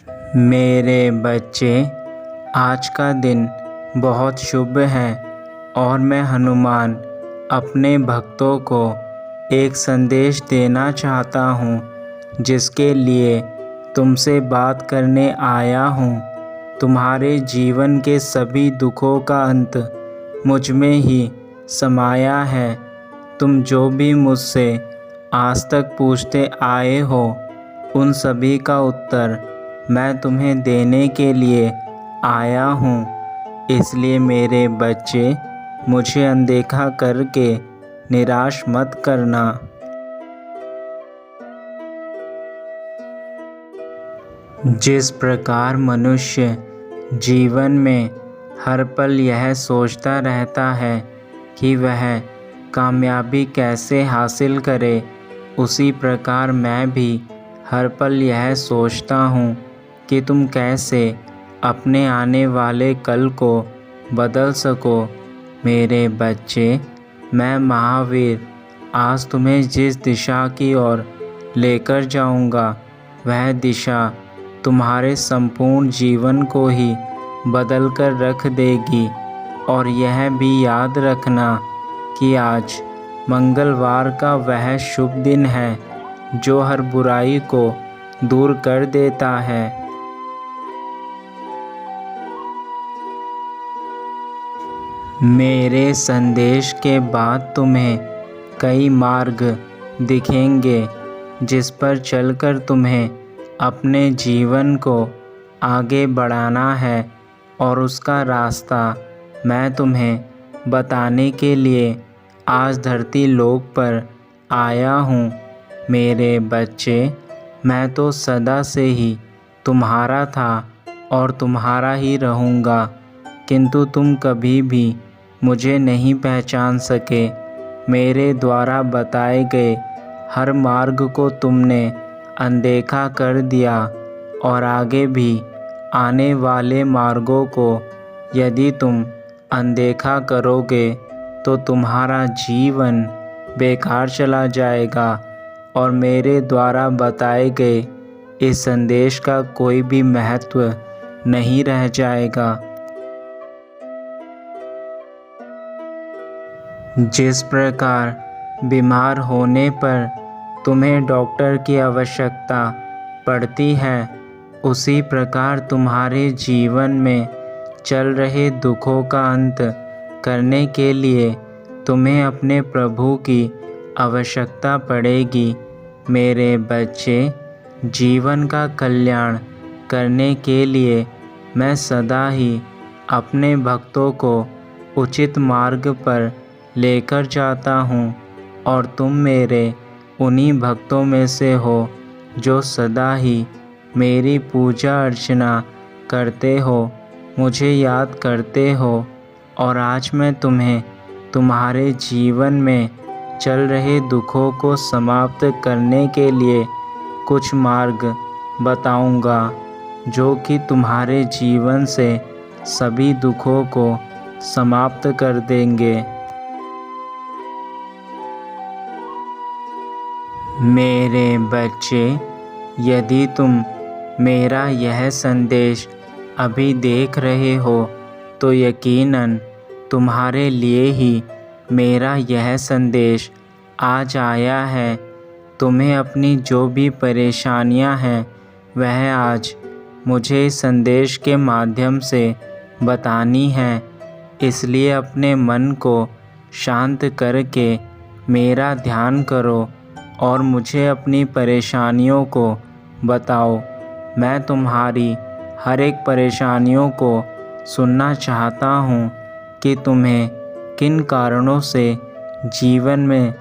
मेरे बच्चे, आज का दिन बहुत शुभ है और मैं हनुमान अपने भक्तों को एक संदेश देना चाहता हूँ, जिसके लिए तुमसे बात करने आया हूँ। तुम्हारे जीवन के सभी दुखों का अंत मुझ में ही समाया है। तुम जो भी मुझसे आज तक पूछते आए हो, उन सभी का उत्तर मैं तुम्हें देने के लिए आया हूँ। इसलिए मेरे बच्चे, मुझे अनदेखा करके निराश मत करना। जिस प्रकार मनुष्य जीवन में हर पल यह सोचता रहता है कि वह कामयाबी कैसे हासिल करे, उसी प्रकार मैं भी हर पल यह सोचता हूँ कि तुम कैसे अपने आने वाले कल को बदल सको। मेरे बच्चे, मैं महावीर आज तुम्हें जिस दिशा की ओर लेकर जाऊंगा, वह दिशा तुम्हारे संपूर्ण जीवन को ही बदल कर रख देगी। और यह भी याद रखना कि आज मंगलवार का वह शुभ दिन है जो हर बुराई को दूर कर देता है। मेरे संदेश के बाद तुम्हें कई मार्ग दिखेंगे, जिस पर चलकर तुम्हें अपने जीवन को आगे बढ़ाना है, और उसका रास्ता मैं तुम्हें बताने के लिए आज धरती लोक पर आया हूँ। मेरे बच्चे, मैं तो सदा से ही तुम्हारा था और तुम्हारा ही रहूँगा, किंतु तुम कभी भी मुझे नहीं पहचान सके। मेरे द्वारा बताए गए हर मार्ग को तुमने अनदेखा कर दिया, और आगे भी आने वाले मार्गों को यदि तुम अनदेखा करोगे तो तुम्हारा जीवन बेकार चला जाएगा और मेरे द्वारा बताए गए इस संदेश का कोई भी महत्व नहीं रह जाएगा। जिस प्रकार बीमार होने पर तुम्हें डॉक्टर की आवश्यकता पड़ती है, उसी प्रकार तुम्हारे जीवन में चल रहे दुखों का अंत करने के लिए तुम्हें अपने प्रभु की आवश्यकता पड़ेगी। मेरे बच्चे, जीवन का कल्याण करने के लिए मैं सदा ही अपने भक्तों को उचित मार्ग पर लेकर जाता हूँ, और तुम मेरे उन्हीं भक्तों में से हो जो सदा ही मेरी पूजा अर्चना करते हो, मुझे याद करते हो। और आज मैं तुम्हें तुम्हारे जीवन में चल रहे दुखों को समाप्त करने के लिए कुछ मार्ग बताऊंगा, जो कि तुम्हारे जीवन से सभी दुखों को समाप्त कर देंगे। मेरे बच्चे, यदि तुम मेरा यह संदेश अभी देख रहे हो, तो यकीनन तुम्हारे लिए ही मेरा यह संदेश आज आया है। तुम्हें अपनी जो भी परेशानियां हैं, वह आज मुझे इस संदेश के माध्यम से बतानी है। इसलिए अपने मन को शांत करके मेरा ध्यान करो और मुझे अपनी परेशानियों को बताओ। मैं तुम्हारी हर एक परेशानियों को सुनना चाहता हूँ कि तुम्हें किन कारणों से जीवन में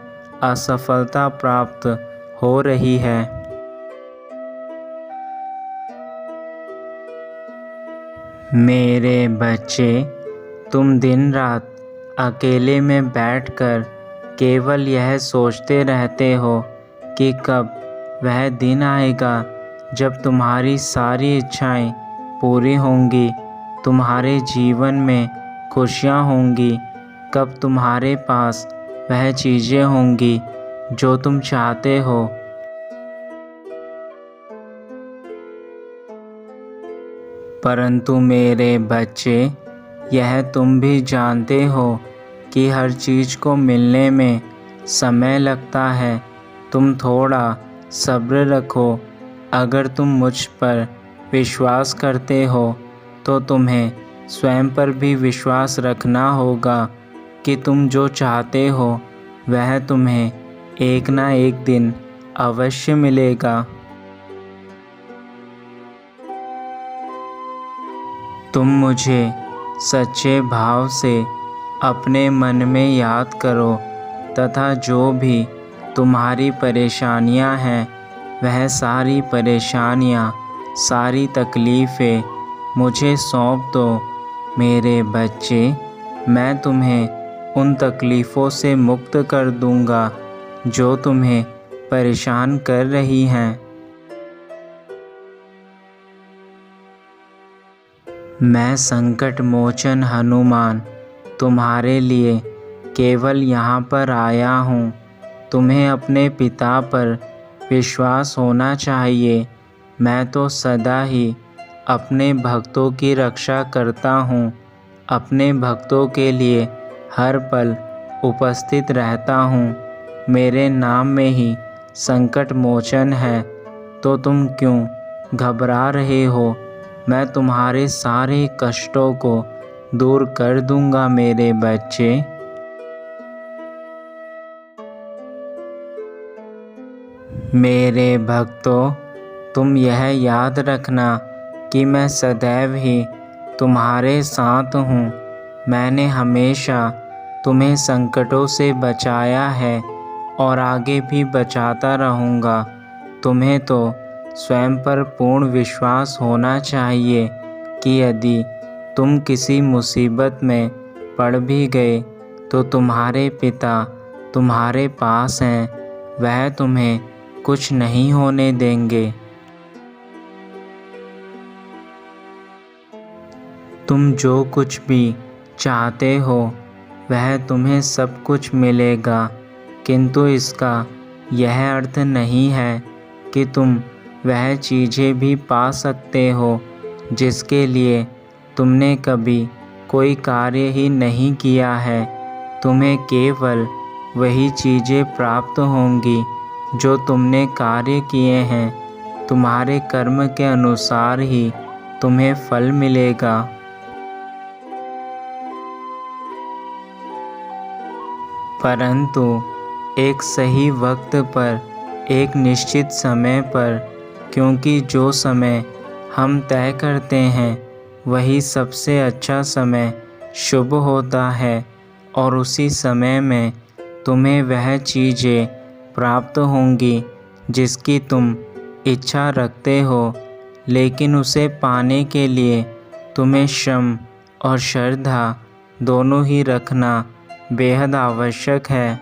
असफलता प्राप्त हो रही है। मेरे बच्चे, तुम दिन रात अकेले में बैठकर केवल यह सोचते रहते हो कि कब वह दिन आएगा जब तुम्हारी सारी इच्छाएं पूरी होंगी, तुम्हारे जीवन में खुशियां होंगी, कब तुम्हारे पास वह चीज़ें होंगी जो तुम चाहते हो। परंतु मेरे बच्चे, यह तुम भी जानते हो कि हर चीज़ को मिलने में समय लगता है। तुम थोड़ा सब्र रखो। अगर तुम मुझ पर विश्वास करते हो तो तुम्हें स्वयं पर भी विश्वास रखना होगा कि तुम जो चाहते हो वह तुम्हें एक ना एक दिन अवश्य मिलेगा। तुम मुझे सच्चे भाव से अपने मन में याद करो तथा जो भी तुम्हारी परेशानियां हैं वह सारी परेशानियां, सारी तकलीफ़ें मुझे सौंप दो। मेरे बच्चे, मैं तुम्हें उन तकलीफ़ों से मुक्त कर दूंगा जो तुम्हें परेशान कर रही हैं। मैं संकट मोचन हनुमान तुम्हारे लिए केवल यहाँ पर आया हूँ। तुम्हें अपने पिता पर विश्वास होना चाहिए। मैं तो सदा ही अपने भक्तों की रक्षा करता हूँ, अपने भक्तों के लिए हर पल उपस्थित रहता हूँ। मेरे नाम में ही संकट मोचन है, तो तुम क्यों घबरा रहे हो? मैं तुम्हारे सारे कष्टों को दूर कर दूंगा मेरे बच्चे। मेरे भक्तों, तुम यह याद रखना कि मैं सदैव ही तुम्हारे साथ हूँ। मैंने हमेशा तुम्हें संकटों से बचाया है और आगे भी बचाता रहूँगा। तुम्हें तो स्वयं पर पूर्ण विश्वास होना चाहिए कि यदि तुम किसी मुसीबत में पड़ भी गए तो तुम्हारे पिता तुम्हारे पास हैं, वह तुम्हें कुछ नहीं होने देंगे। तुम जो कुछ भी चाहते हो वह तुम्हें सब कुछ मिलेगा, किंतु इसका यह अर्थ नहीं है कि तुम वह चीज़ें भी पा सकते हो जिसके लिए तुमने कभी कोई कार्य ही नहीं किया है। तुम्हें केवल वही चीज़ें प्राप्त होंगी जो तुमने कार्य किए हैं। तुम्हारे कर्म के अनुसार ही तुम्हें फल मिलेगा। परंतु एक सही वक्त पर, एक निश्चित समय पर, क्योंकि जो समय हम तय करते हैं वही सबसे अच्छा समय शुभ होता है और उसी समय में तुम्हें वह चीज़ें प्राप्त होंगी जिसकी तुम इच्छा रखते हो। लेकिन उसे पाने के लिए तुम्हें श्रम और श्रद्धा दोनों ही रखना बेहद आवश्यक है।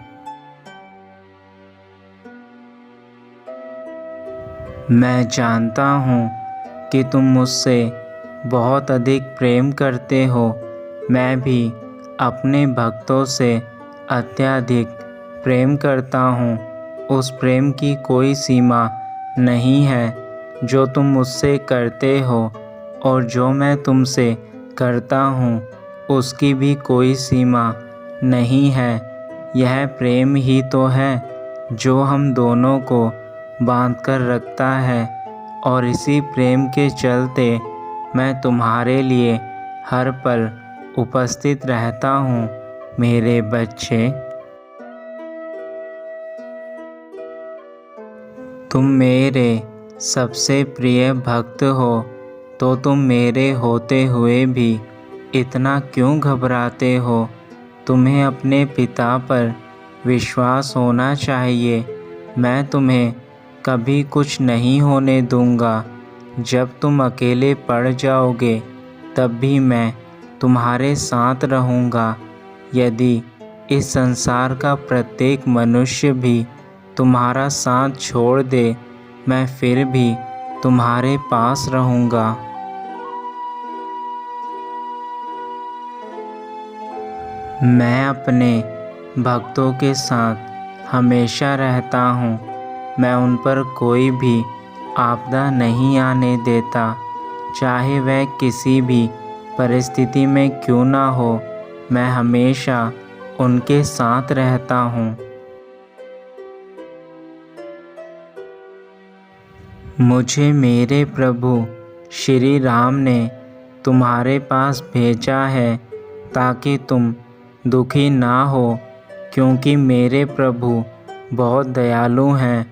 मैं जानता हूँ कि तुम मुझसे बहुत अधिक प्रेम करते हो। मैं भी अपने भक्तों से अत्यधिक प्रेम करता हूँ। उस प्रेम की कोई सीमा नहीं है जो तुम मुझसे करते हो, और जो मैं तुमसे करता हूँ उसकी भी कोई सीमा नहीं है। यह प्रेम ही तो है जो हम दोनों को बांध कर रखता है, और इसी प्रेम के चलते मैं तुम्हारे लिए हर पल उपस्थित रहता हूँ मेरे बच्चे। तुम मेरे सबसे प्रिय भक्त हो, तो तुम मेरे होते हुए भी इतना क्यों घबराते हो? तुम्हें अपने पिता पर विश्वास होना चाहिए। मैं तुम्हें कभी कुछ नहीं होने दूंगा। जब तुम अकेले पड़ जाओगे तब भी मैं तुम्हारे साथ रहूँगा। यदि इस संसार का प्रत्येक मनुष्य भी तुम्हारा साथ छोड़ दे, मैं फिर भी तुम्हारे पास रहूँगा। मैं अपने भक्तों के साथ हमेशा रहता हूँ। मैं उन पर कोई भी आपदा नहीं आने देता। चाहे वह किसी भी परिस्थिति में क्यों ना हो, मैं हमेशा उनके साथ रहता हूँ। मुझे मेरे प्रभु श्री राम ने तुम्हारे पास भेजा है ताकि तुम दुखी ना हो, क्योंकि मेरे प्रभु बहुत दयालु हैं।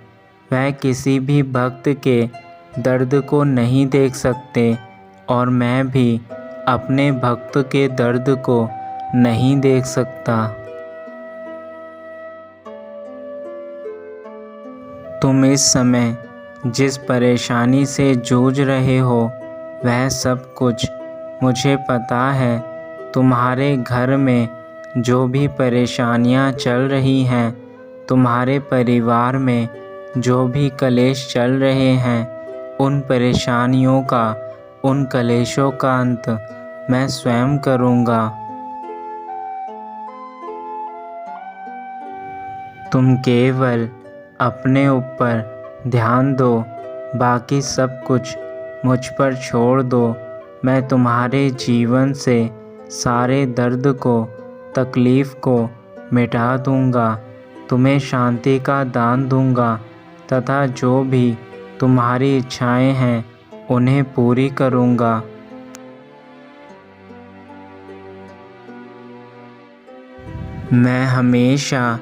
वह किसी भी भक्त के दर्द को नहीं देख सकते और मैं भी अपने भक्त के दर्द को नहीं देख सकता। तुम इस समय जिस परेशानी से जूझ रहे हो वह सब कुछ मुझे पता है। तुम्हारे घर में जो भी परेशानियां चल रही हैं, तुम्हारे परिवार में जो भी कलेश चल रहे हैं, उन परेशानियों का, उन कलेशों का अंत मैं स्वयं करूँगा। तुम केवल अपने ऊपर ध्यान दो, बाकी सब कुछ मुझ पर छोड़ दो। मैं तुम्हारे जीवन से सारे दर्द को, तकलीफ़ को मिटा दूँगा। तुम्हें शांति का दान दूँगा तथा जो भी तुम्हारी इच्छाएं हैं उन्हें पूरी करूँगा। मैं हमेशा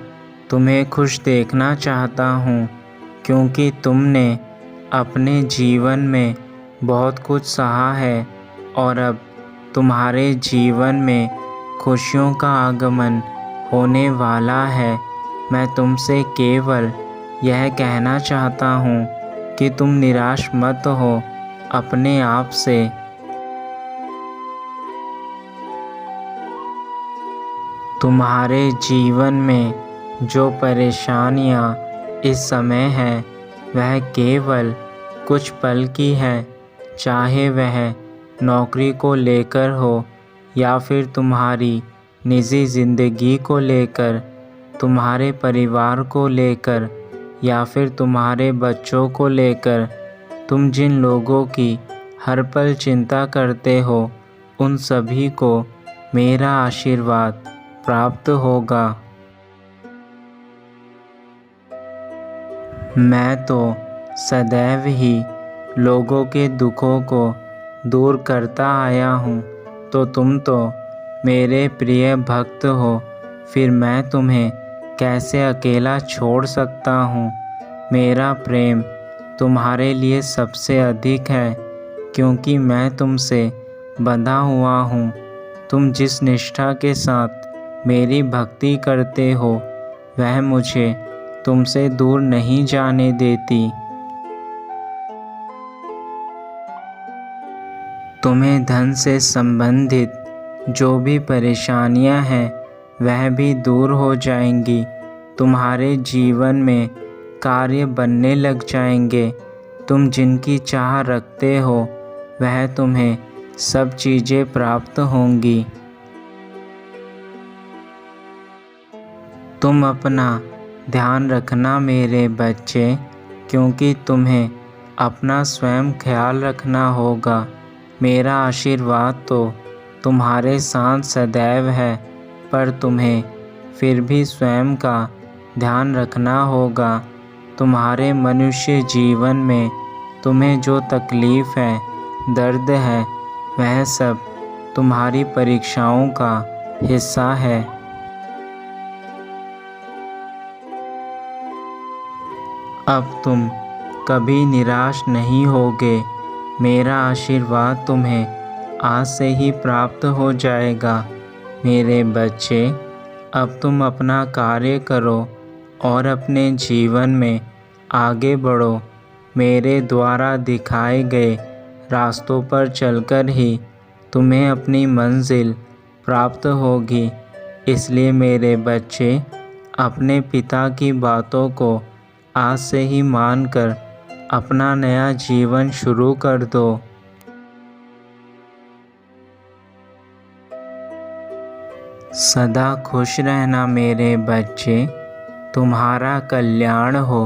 तुम्हें खुश देखना चाहता हूँ, क्योंकि तुमने अपने जीवन में बहुत कुछ सहा है और अब तुम्हारे जीवन में खुशियों का आगमन होने वाला है। मैं तुमसे केवल यह कहना चाहता हूँ कि तुम निराश मत हो अपने आप से। तुम्हारे जीवन में जो परेशानियाँ इस समय हैं वह केवल कुछ पल की है, चाहे वह नौकरी को लेकर हो या फिर तुम्हारी निजी ज़िंदगी को लेकर, तुम्हारे परिवार को लेकर या फिर तुम्हारे बच्चों को लेकर। तुम जिन लोगों की हर पल चिंता करते हो उन सभी को मेरा आशीर्वाद प्राप्त होगा। मैं तो सदैव ही लोगों के दुखों को दूर करता आया हूँ, तो तुम तो मेरे प्रिय भक्त हो, फिर मैं तुम्हें कैसे अकेला छोड़ सकता हूँ। मेरा प्रेम तुम्हारे लिए सबसे अधिक है, क्योंकि मैं तुमसे बंधा हुआ हूँ। तुम जिस निष्ठा के साथ मेरी भक्ति करते हो वह मुझे तुमसे दूर नहीं जाने देती। तुम्हें धन से संबंधित जो भी परेशानियां हैं वह भी दूर हो जाएंगी। तुम्हारे जीवन में कार्य बनने लग जाएंगे। तुम जिनकी चाह रखते हो वह तुम्हें सब चीज़ें प्राप्त होंगी। तुम अपना ध्यान रखना मेरे बच्चे, क्योंकि तुम्हें अपना स्वयं ख्याल रखना होगा। मेरा आशीर्वाद तो तुम्हारे साथ सदैव है, पर तुम्हें फिर भी स्वयं का ध्यान रखना होगा। तुम्हारे मनुष्य जीवन में तुम्हें जो तकलीफ़ है, दर्द है, वह सब तुम्हारी परीक्षाओं का हिस्सा है। अब तुम कभी निराश नहीं होगे। मेरा आशीर्वाद तुम्हें आज से ही प्राप्त हो जाएगा। मेरे बच्चे, अब तुम अपना कार्य करो और अपने जीवन में आगे बढ़ो। मेरे द्वारा दिखाए गए रास्तों पर चलकर ही तुम्हें अपनी मंजिल प्राप्त होगी। इसलिए मेरे बच्चे, अपने पिता की बातों को आज से ही मानकर अपना नया जीवन शुरू कर दो। सदा खुश रहना मेरे बच्चे। तुम्हारा कल्याण हो।